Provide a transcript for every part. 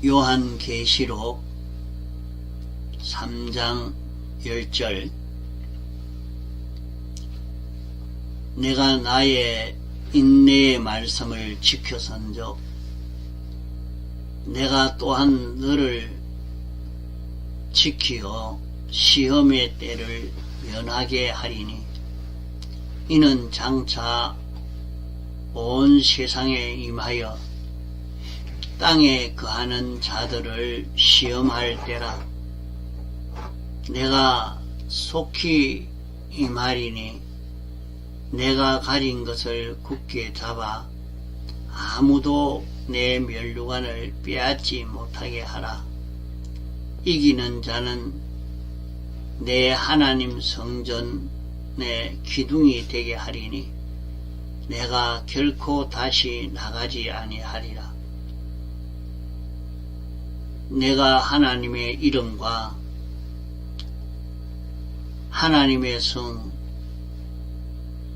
요한계시록 3장 10절 내가 나의 인내의 말씀을 지켜선즉 내가 또한 너를 지키어 시험의 때를 면하게 하리니 이는 장차 온 세상에 임하여 땅에 거하는 자들을 시험할 때라. 내가 속히 임하리니 내가 가진 것을 굳게 잡아 아무도 내 면류관을 빼앗지 못하게 하라. 이기는 자는 내 하나님 성전의 기둥이 되게 하리니 내가 결코 다시 나가지 아니하리라. 내가 하나님의 이름과 하나님의 성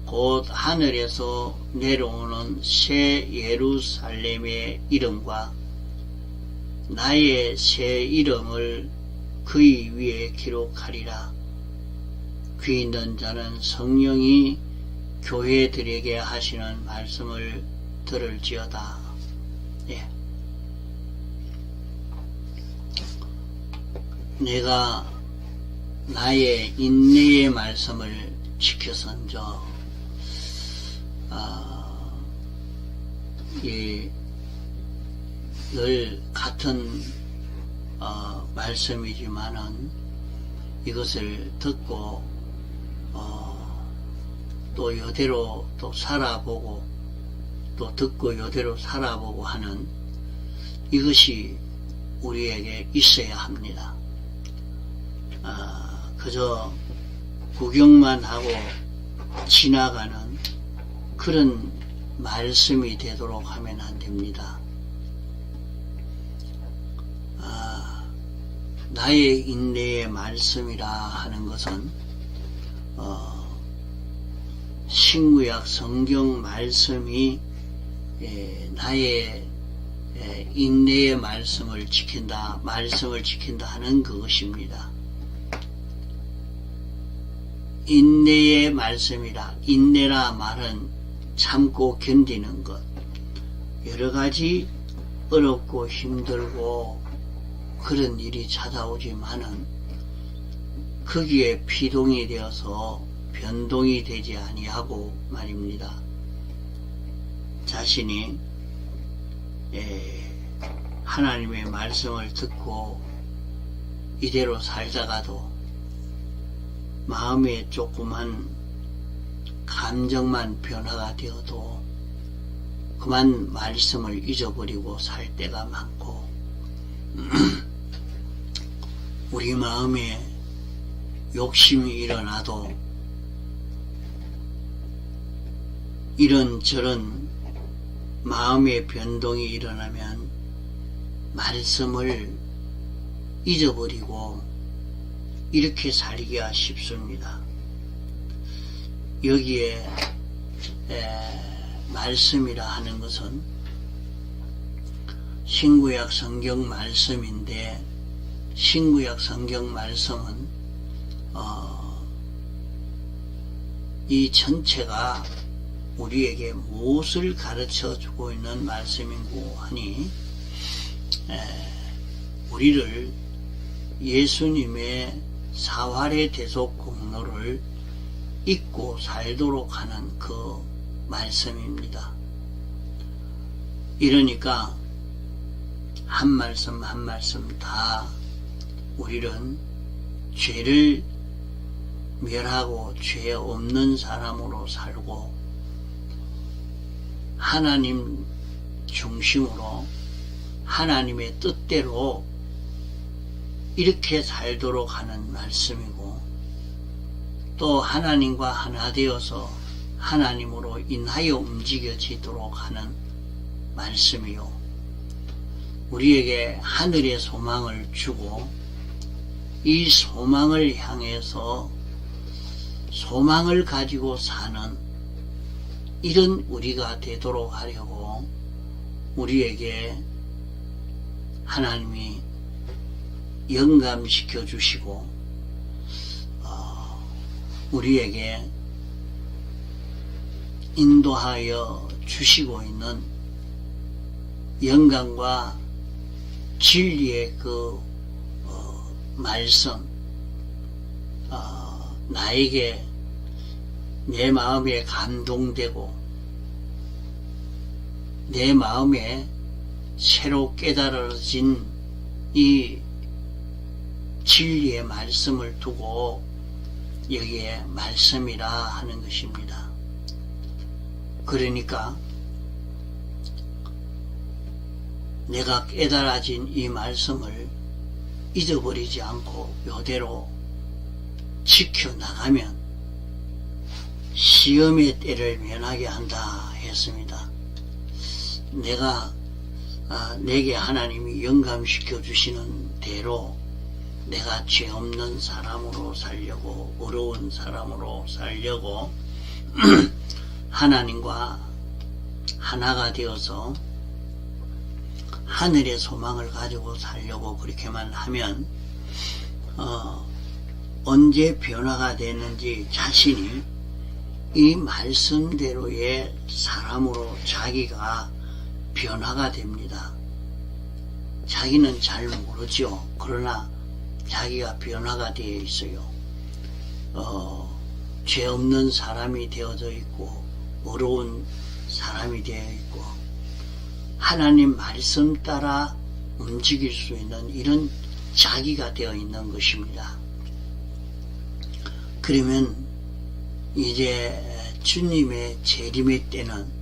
곧 하늘에서 내려오는 새 예루살렘의 이름과 나의 새 이름을 그의 위에 기록하리라. 귀 있는 자는 성령이 교회들에게 하시는 말씀을 들을지어다. 예. 내가 나의 인내의 말씀을 지켜선저 늘 같은 말씀이지만은 이것을 듣고 또 이대로 또 살아보고 또 듣고 이대로 살아보고 하는 이것이 우리에게 있어야 합니다. 그저 구경만 하고 지나가는 그런 말씀이 되도록 하면 안 됩니다. 나의 인내의 말씀이라 하는 것은 신구약 성경 말씀이 나의 인내의 말씀을 지킨다 하는 그것입니다. 인내의 말씀이라, 인내라 말은 참고 견디는 것, 여러가지 어렵고 힘들고 그런 일이 찾아오지만은 거기에 피동이 되어서 변동이 되지 아니하고 말입니다. 자신이 하나님의 말씀을 듣고 이대로 살다가도 마음에 조그만 감정만 변화가 되어도 그만 말씀을 잊어버리고 살 때가 많고 우리 마음에 욕심이 일어나도 이런저런 마음의 변동이 일어나면 말씀을 잊어버리고 이렇게 살기가 쉽습니다. 여기에 말씀이라 하는 것은 신구약 성경 말씀인데 신구약 성경 말씀은 이 전체가 우리에게 무엇을 가르쳐 주고 있는 말씀이고 하니 우리를 예수님의 사활의 대속 공로를 잊고 살도록 하는 그 말씀입니다. 이러니까 한 말씀 한 말씀 다 우리는 죄를 멸하고 죄 없는 사람으로 살고 하나님 중심으로 하나님의 뜻대로 이렇게 살도록 하는 말씀이고 또 하나님과 하나 되어서 하나님으로 인하여 움직여지도록 하는 말씀이요. 우리에게 하늘의 소망을 주고 이 소망을 향해서 소망을 가지고 사는 이런 우리가 되도록 하려고 우리에게 하나님이 영감시켜 주시고 우리에게 인도하여 주시고 있는 영감과 진리의 그 말씀, 나에게 내 마음에 감동되고 내 마음에 새로 깨달아진 이 진리의 말씀을 두고 여기에 말씀이라 하는 것입니다. 그러니까 내가 깨달아진 이 말씀을 잊어버리지 않고 이대로 지켜나가면 시험의 때를 면하게 한다 했습니다. 내게 하나님이 영감시켜 주시는 대로 내가 죄 없는 사람으로 살려고, 어려운 사람으로 살려고 하나님과 하나가 되어서 하늘의 소망을 가지고 살려고 그렇게만 하면 언제 변화가 되는지 자신이 이 말씀대로의 사람으로 자기가 변화가 됩니다. 자기는 잘 모르죠. 그러나 자기가 변화가 되어 있어요. 죄 없는 사람이 되어져 있고 어려운 사람이 되어 있고 하나님 말씀 따라 움직일 수 있는 이런 자기가 되어 있는 것입니다. 그러면 이제 주님의 재림의 때는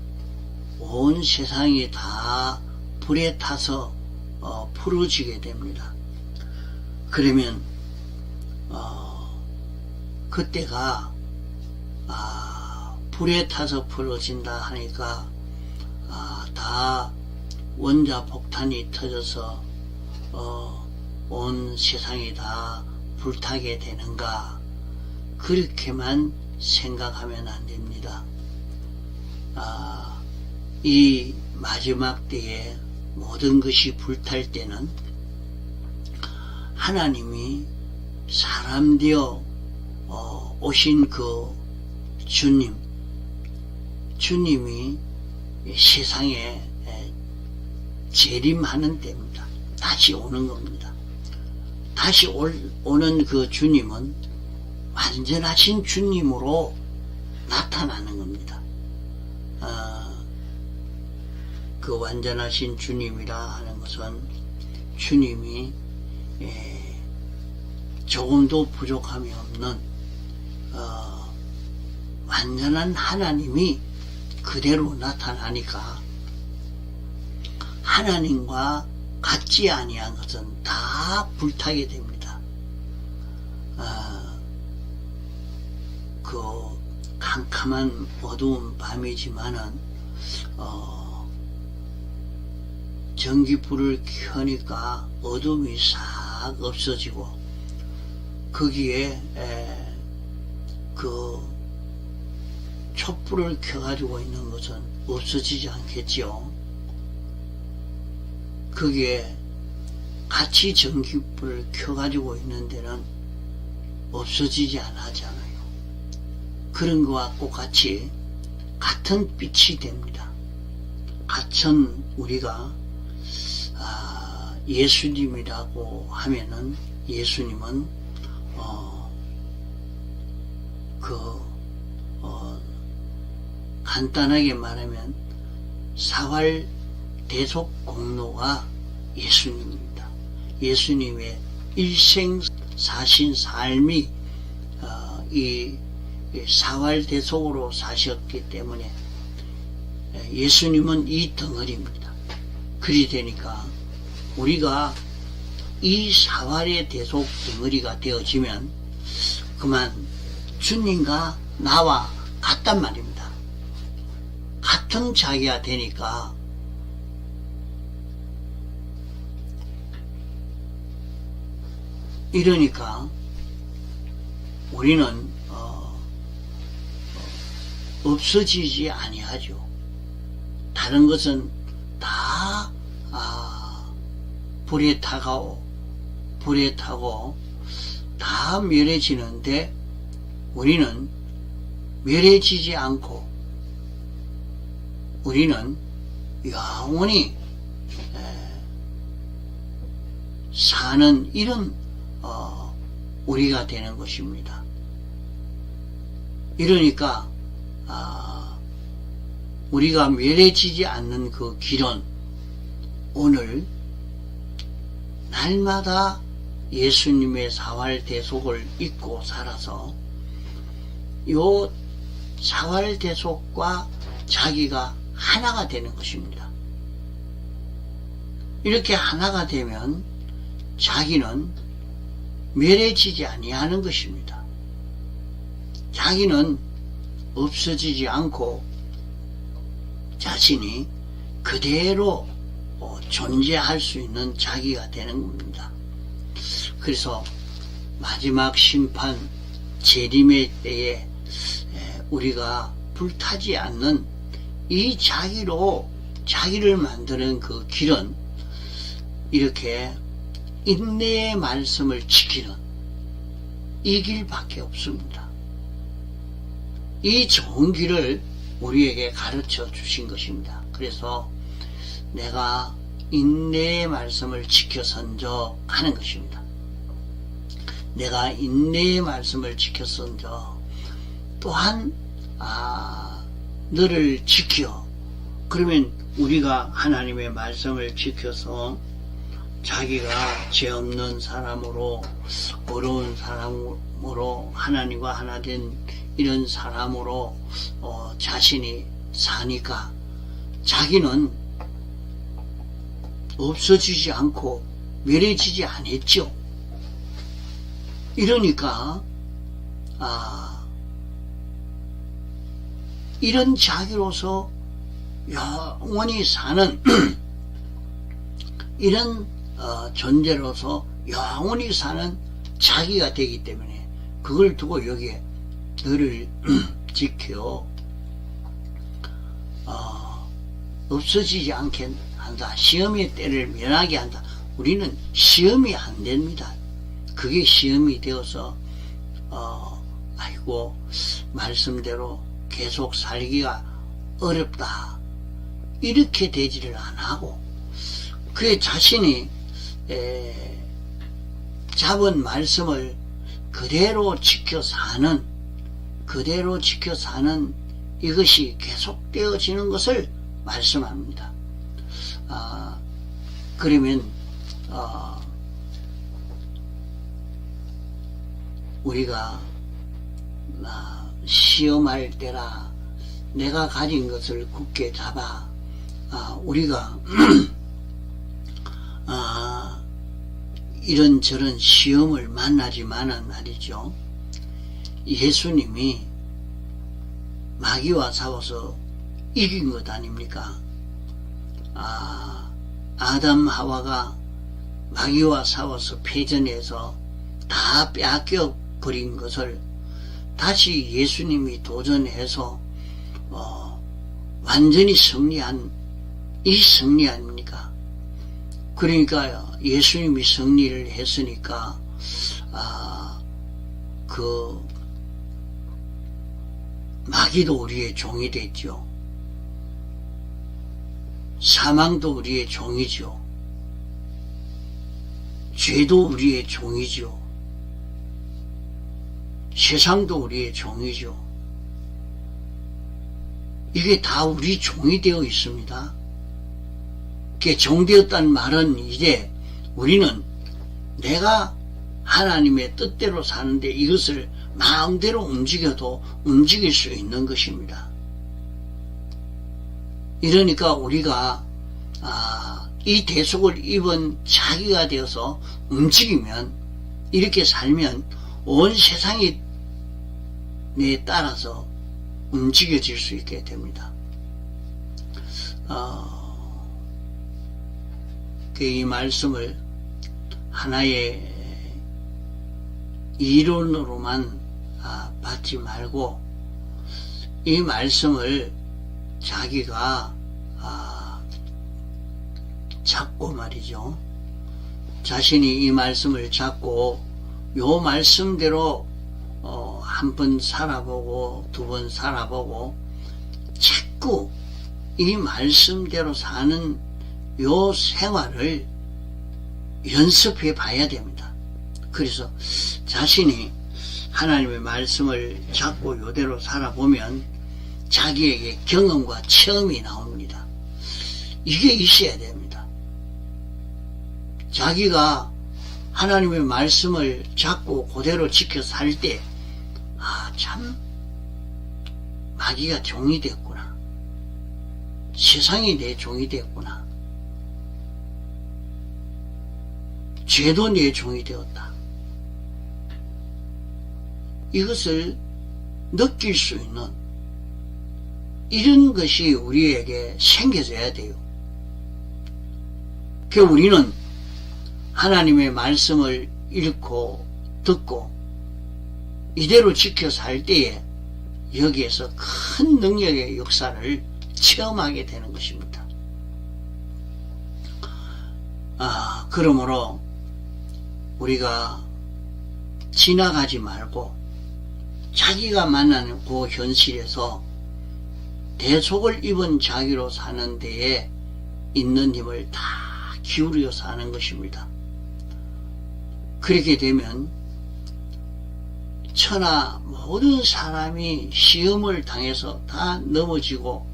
온 세상이 다 불에 타서 풀어지게 됩니다. 그러면 그때가 불에 타서 풀어진다 하니까 다 원자폭탄이 터져서 온 세상이 다 불타게 되는가, 그렇게만 생각하면 안 됩니다. 이 마지막 때에 모든 것이 불탈 때는 하나님이 사람 되어 오신 그 주님이 세상에 재림하는 때입니다. 다시 오는 겁니다. 다시 오는 그 주님은 완전하신 주님으로 나타나는 겁니다. 그 완전하신 주님이라 하는 것은 주님이 조금도 부족함이 없는 완전한 하나님이 그대로 나타나니까 하나님과 같지 아니한 것은 다 불타게 됩니다. 그 캄캄한 어두운 밤이지만은 전기불을 켜니까 어둠이 싹 없어지고 거기에 그 촛불을 켜가지고 있는 것은 없어지지 않겠지요. 거기에 같이 전기불을 켜가지고 있는 데는 없어지지 않았잖아요. 그런 것과 똑같이 같은 빛이 됩니다. 같은 우리가 예수님이라고 하면은 예수님은 간단하게 말하면 사활 대속 공로가 예수님입니다. 예수님의 일생 사신 삶이 이 사활 대속으로 사셨기 때문에 예수님은 이 덩어리입니다. 그리 되니까 우리가 이 사활의 대속 덩어리가 되어지면 그만 주님과 나와 같단 말입니다. 같은 자기가 되니까 이러니까 우리는 없어지지 아니하죠. 다른 것은 다 불에 타고 다 멸해지는데 우리는 멸해지지 않고 우리는 영원히 사는 이런 우리가 되는 것입니다. 이러니까 우리가 멸해지지 않는 그 길은 오늘 날마다 예수님의 사활대속을 잊고 살아서 요 사활대속과 자기가 하나가 되는 것입니다. 이렇게 하나가 되면 자기는 멸해지지 아니하는 것입니다. 자기는 없어지지 않고 자신이 그대로 존재할 수 있는 자기가 되는 겁니다. 그래서 마지막 심판 재림의 때에 우리가 불타지 않는 이 자기를 만드는 그 길은 이렇게 인내의 말씀을 지키는 이 길밖에 없습니다. 이 좋은 길을 우리에게 가르쳐 주신 것입니다. 그래서 내가 인내의 말씀을 지켜선저 하는 것입니다. 내가 인내의 말씀을 지켜선저 또한 너를 지켜. 그러면 우리가 하나님의 말씀을 지켜서 자기가 죄 없는 사람으로 어려운 사람으로 하나님과 하나 된 이런 사람으로 자신이 사니까 자기는 없어지지 않고 멸해지지 않았죠. 이러니까 이런 자기로서 영원히 사는 이런 존재로서 영원히 사는 자기가 되기 때문에 그걸 두고 여기에 너를 지켜 없어지지 않게 한다. 시험의 때를 면하게 한다. 우리는 시험이 안 됩니다. 그게 시험이 되어서 아이고 말씀대로 계속 살기가 어렵다. 이렇게 되지를 안 하고 그의 자신이 잡은 말씀을 그대로 지켜 사는 이것이 계속되어지는 것을 말씀합니다. 그러면 우리가 시험할 때라 내가 가진 것을 굳게 잡아 우리가 이런저런 시험을 만나지만은 말이죠. 예수님이 마귀와 싸워서 이긴 것 아닙니까? 아담 하와가 마귀와 싸워서 패전해서 다 빼앗겨 버린 것을 다시 예수님이 도전해서 완전히 승리한 이 승리 아닙니까? 그러니까 예수님이 승리를 했으니까 그 마귀도 우리의 종이 됐죠. 사망도 우리의 종이죠. 죄도 우리의 종이죠. 세상도 우리의 종이죠. 이게 다 우리 종이 되어 있습니다. 그게 종되었다는 말은 이제 우리는 내가 하나님의 뜻대로 사는데 이것을 마음대로 움직여도 움직일 수 있는 것입니다. 이러니까 우리가 이 대속을 입은 자기가 되어서 움직이면 이렇게 살면 온 세상이 내 따라서 움직여질 수 있게 됩니다. 이 말씀을 하나의 이론으로만 받지 말고 이 말씀을 자기가 잡고 말이죠. 자신이 이 말씀을 잡고 요 말씀대로 한 번 살아보고 두 번 살아보고 자꾸 이 말씀대로 사는 요 생활을 연습해 봐야 됩니다. 그래서 자신이 하나님의 말씀을 잡고 요대로 살아보면 자기에게 경험과 체험이 나옵니다. 이게 있어야 됩니다. 자기가 하나님의 말씀을 잡고 그대로 지켜 살 때, 참 마귀가 종이 됐구나. 세상이 내 종이 됐구나. 죄도 내 종이 되었다. 이것을 느낄 수 있는 이런 것이 우리에게 생겨져야 돼요. 그 우리는 하나님의 말씀을 읽고 듣고 이대로 지켜 살 때에 여기에서 큰 능력의 역사를 체험하게 되는 것입니다. 그러므로 우리가 지나가지 말고 자기가 만나는 그 현실에서 대속을 입은 자기로 사는 데에 있는 힘을 다 기울여 사는 것입니다. 그렇게 되면 천하 모든 사람이 시험을 당해서 다 넘어지고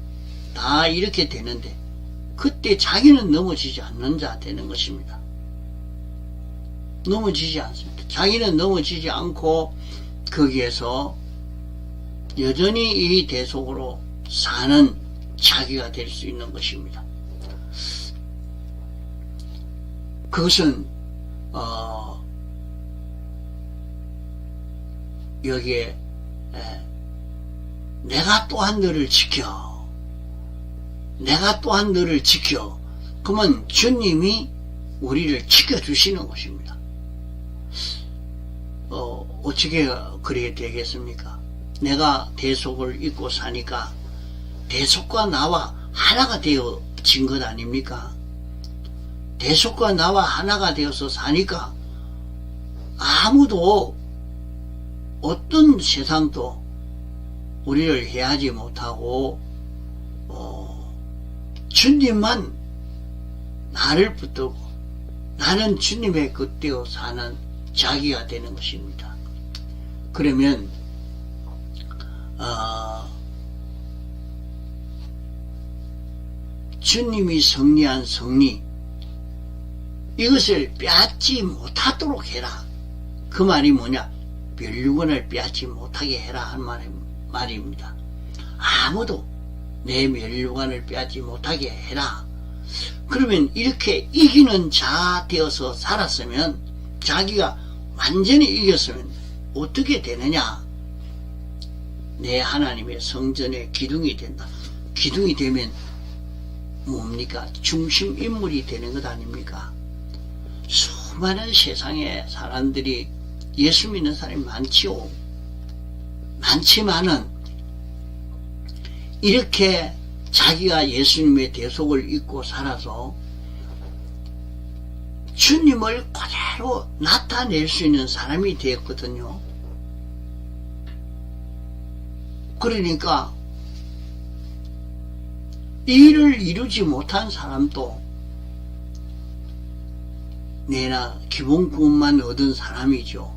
다 이렇게 되는데 그때 자기는 넘어지지 않는 자 되는 것입니다. 넘어지지 않습니다. 자기는 넘어지지 않고 거기에서 여전히 이 대속으로 사는 자기가 될 수 있는 것입니다. 그것은 여기에 내가 또한 너를 지켜, 내가 또한 너를 지켜. 그러면 주님이 우리를 지켜주시는 것입니다. 어떻게 그렇게 되겠습니까? 내가 대속을 입고 사니까 대속과 나와 하나가 되어진 것 아닙니까? 대속과 나와 하나가 되어서 사니까 아무도 어떤 세상도 우리를 해하지 못하고 주님만 나를 붙들고 나는 주님의 곁되어 사는 자기가 되는 것입니다. 그러면 주님이 승리한 승리 이것을 빼앗지 못하도록 해라. 그 말이 뭐냐? 멸류관을 빼앗지 못하게 해라 하는 말입니다. 아무도 내 멸류관을 빼앗지 못하게 해라. 그러면 이렇게 이기는 자 되어서 살았으면 자기가 완전히 이겼으면 어떻게 되느냐? 내 하나님의 성전의 기둥이 된다. 기둥이 되면 뭡니까? 중심 인물이 되는 것 아닙니까? 수많은 세상의 사람들이 예수 믿는 사람이 많지요. 많지만은 이렇게 자기가 예수님의 대속을 입고 살아서 주님을 그대로 나타낼 수 있는 사람이 되었거든요. 그러니까 이 일을 이루지 못한 사람도 내나 기본권만 얻은 사람이죠.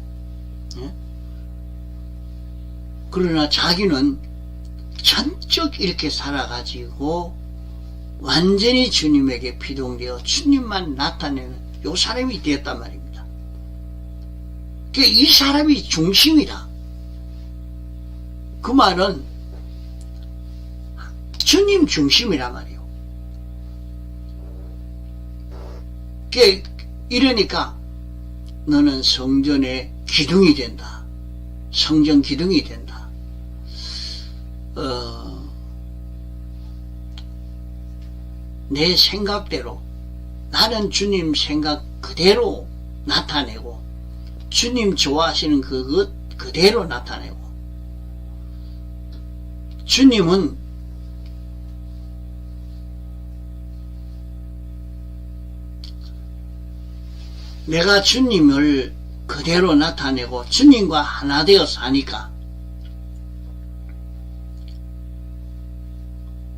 예? 그러나 자기는 전적 이렇게 살아가지고 완전히 주님에게 피동되어 주님만 나타내는 요 사람이 되었단 말입니다. 그러니까 이 사람이 중심이다. 그 말은 주님 중심이란 말이에요. 이러니까 너는 성전의 기둥이 된다. 성전 기둥이 된다. 내 생각대로 나는 주님 생각 그대로 나타내고 주님 좋아하시는 그것 그대로 나타내고 주님은 내가 주님을 그대로 나타내고 주님과 하나 되어 사니까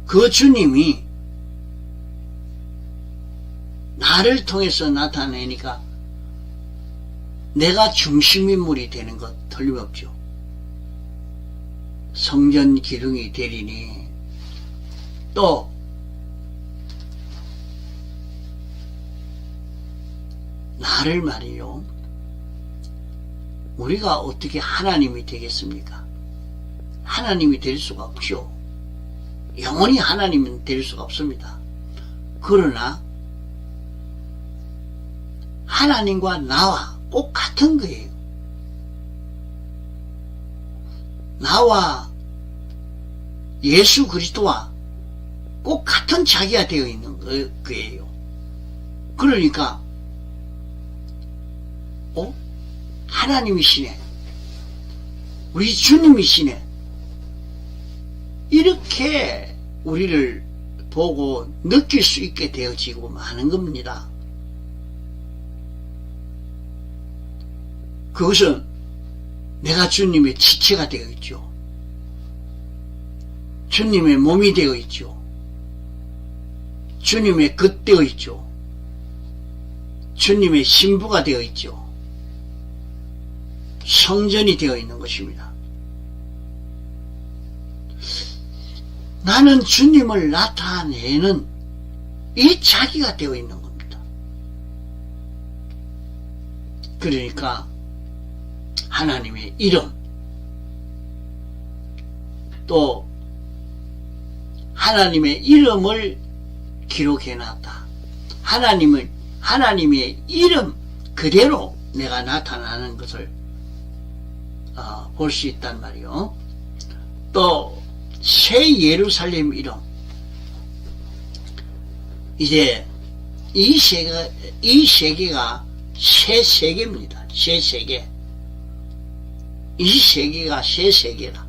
그 주님이 나를 통해서 나타내니까 내가 중심인물이 되는 것 틀림없죠. 성전 기둥이 되리니 또 나를 말이요. 우리가 어떻게 하나님이 되겠습니까? 하나님이 될 수가 없죠. 영원히 하나님은 될 수가 없습니다. 그러나 하나님과 나와 꼭 같은 거예요. 나와 예수 그리스도와 꼭 같은 자기가 되어 있는 거예요. 그러니까 하나님이시네, 우리 주님이시네, 이렇게 우리를 보고 느낄 수 있게 되어지고 마는 겁니다. 그것은 내가 주님의 지체가 되어 있죠. 주님의 몸이 되어 있죠. 주님의 것 되어 있죠. 주님의 신부가 되어 있죠. 성전이 되어 있는 것입니다. 나는 주님을 나타내는 이 자기가 되어 있는 겁니다. 그러니까 하나님의 이름, 또 하나님의 이름을 기록해놨다. 하나님의 이름 그대로 내가 나타나는 것을 볼 수 있단 말이요. 또 새 예루살렘 이름, 이제 이 세계가 새 세계입니다. 새 세계. 이 세계가 새 세계라.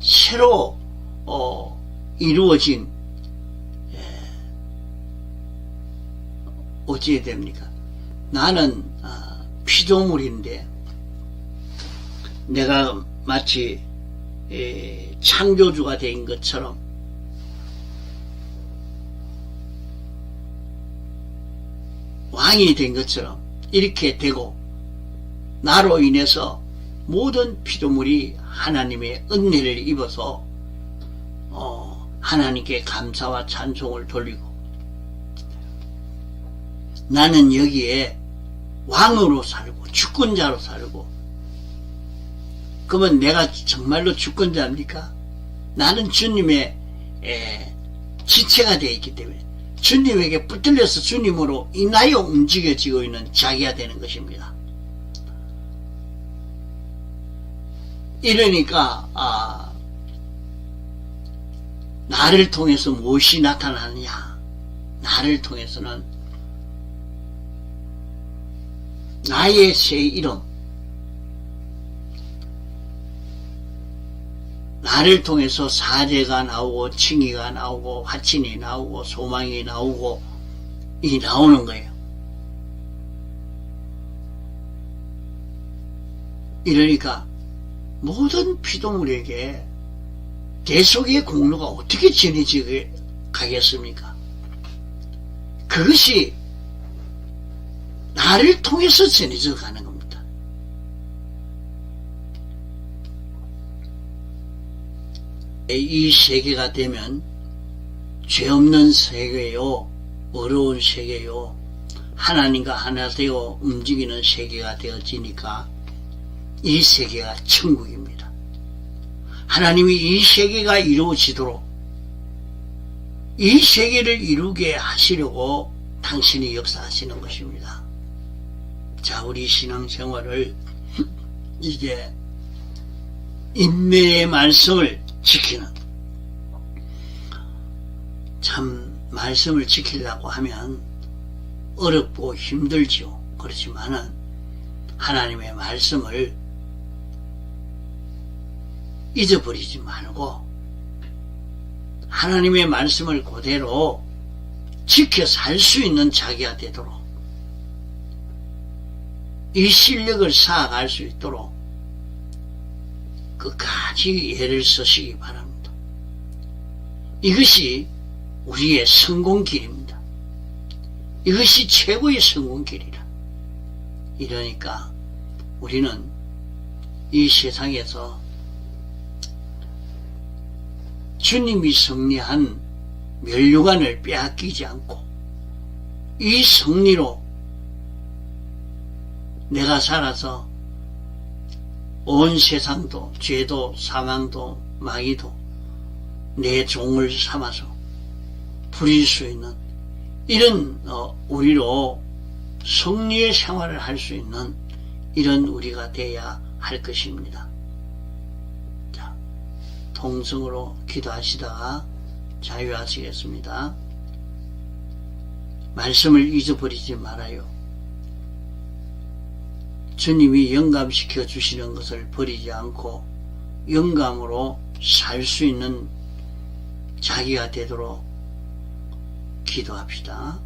새로 이루어진, 어찌해야 됩니까? 나는 피조물인데 내가 마치 창조주가 된 것처럼 왕이 된 것처럼 이렇게 되고, 나로 인해서 모든 피조물이 하나님의 은혜를 입어서 하나님께 감사와 찬송을 돌리고, 나는 여기에 왕으로 살고 주권자로 살고. 그러면 내가 정말로 주권자입니까? 나는 주님의 지체가 되어 있기 때문에 주님에게 붙들려서 주님으로 인하여 움직여지고 있는 자기가 되는 것입니다. 이러니까 나를 통해서 무엇이 나타나느냐? 나를 통해서는 나의 새 이름, 나를 통해서 사제가 나오고 칭의가 나오고 화친이 나오고 소망이 나오고 이 나오는 거예요. 이러니까 모든 피조물에게 대속의 공로가 어떻게 전해져 가겠습니까? 그것이 나를 통해서 전해져 가는 겁니다. 이 세계가 되면 죄 없는 세계요, 어려운 세계요, 하나님과 하나 되어 움직이는 세계가 되어지니까 이 세계가 천국입니다. 하나님이 이 세계가 이루어지도록 이 세계를 이루게 하시려고 당신이 역사하시는 것입니다. 자, 우리 신앙생활을 이게 인내의 말씀을 지키는, 참 말씀을 지키려고 하면 어렵고 힘들지요. 그렇지만은 하나님의 말씀을 잊어버리지 말고 하나님의 말씀을 그대로 지켜 살 수 있는 자기가 되도록 이 실력을 쌓아갈 수 있도록 끝까지 애를 쓰시기 바랍니다. 이것이 우리의 성공길입니다. 이것이 최고의 성공길이라. 이러니까 우리는 이 세상에서 주님이 승리한 면류관을 빼앗기지 않고 이 승리로 내가 살아서 온 세상도 죄도 사망도 마귀도 내 종을 삼아서 부릴 수 있는 이런 우리로 승리의 생활을 할 수 있는 이런 우리가 돼야 할 것입니다. 자, 통성으로 기도하시다가 자유하시겠습니다. 말씀을 잊어버리지 말아요. 주님이 영감시켜 주시는 것을 버리지 않고 영감으로 살 수 있는 자기가 되도록 기도합시다.